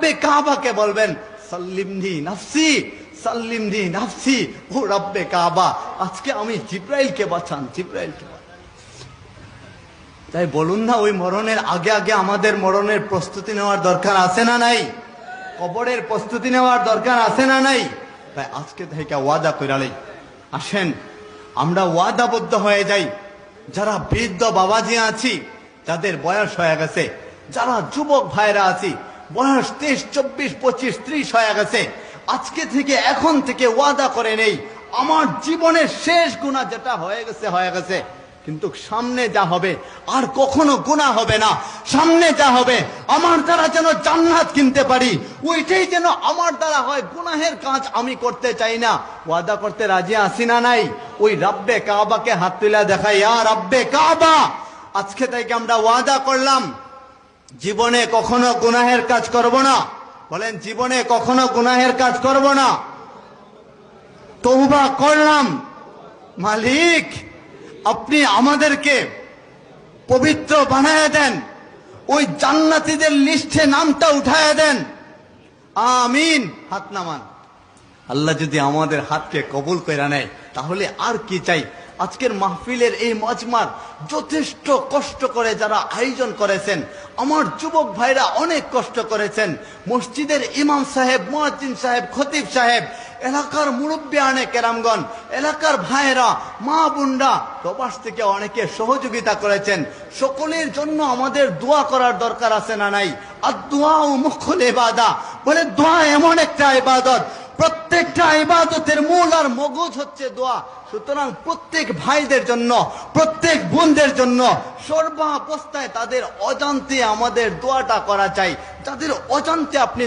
রব্বে কাবাকে বলবেন সাল্লিমনি নাফসি, সাল্লিমনি নাফসি, ও রব্বে কাবা, আজকে আমি জিব্রাইলকে বাঁচান, জিব্রাইলকে বাঁচান। তাই বলুন না, ওই মরণের আগে আগে আমাদের মরণের প্রস্তুতি নেওয়ার দরকার আছে না নাই? কবরের প্রস্তুতি নেওয়ার দরকার আছে না নাই? তাই আজকে থেকে ওয়াদা কইরালেই আসেন আমরা ওয়াদাবদ্ধ হয়ে যাই। যারা বৃদ্ধ বাবাজি আছি, যাদের বয়স হয়ে গেছে, যারা যুবক ভাইরা আছি, বয়স 23, 24, 25, 30 হয়ে গেছে, আজকে থেকে এখন থেকে ওয়াদা করে নেই, আমার জীবনের শেষ গুনাহ যেটা হয়ে গেছে হয়ে গেছে, কিন্তু সামনে যা হবে আর কখনো গুনাহ হবে না। সামনে যা হবে আমার দ্বারা যেন জান্নাত কিনতে পারি, ওইটাই যেন আমার দ্বারা হয়। গুনাহের কাজ আমি করতে চাই না। ওয়াদা করতে রাজি আছি না নাই? ওই রব্বে কাবাকে হাত তুলে দেখাই, ইয়া রব্বে কাবা, আজকে থেকে আমরা ওয়াদা করলাম জীবনে কখনো গুনাহের কাজ করব না। বলেন, জীবনে কখনো গুনাহের কাজ করব না। তওবা করলাম, মালিক আপনি আমাদেরকে পবিত্র বানায় দেন, ওই জান্নাতীদের লিস্টে নামটা উঠায় দেন, আমিন। হাত নামান। আল্লাহ যদি আমাদের হাতকে কবুল করে নেয় তাহলে আর কি চাই? আজকের মাহফিলের এই মজমার যথেষ্ট কষ্ট করে যারা আয়োজন করেছেন, আমার যুবক ভাইরা অনেক কষ্ট করেছেন, মসজিদের ইমাম সাহেব, মুয়াজ্জিন সাহেব, খতিব সাহেব, এলাকার মুরব্বিয়ানে কেরামগণ, এলাকার ভাইরা, মা বোনরা, প্রবাস থেকে অনেকে সহযোগিতা করেছেন। সকলের জন্য আমাদের দোয়া করার দরকার আছে না নাই? আর দোয়া ও মুখল ইবাদা, বলে দোয়া এমন একটা ইবাদত, প্রত্যেকটা ইবাদতের মূল আর মগজ হচ্ছে দোয়া। সুতরাং প্রত্যেক ভাইদের জন্য, প্রত্যেক বোনদের জন্য সর্বাবস্থায় তাদের অজান্তে আমাদের দোয়াটা করা চাই। যাদের অজান্তে আপনি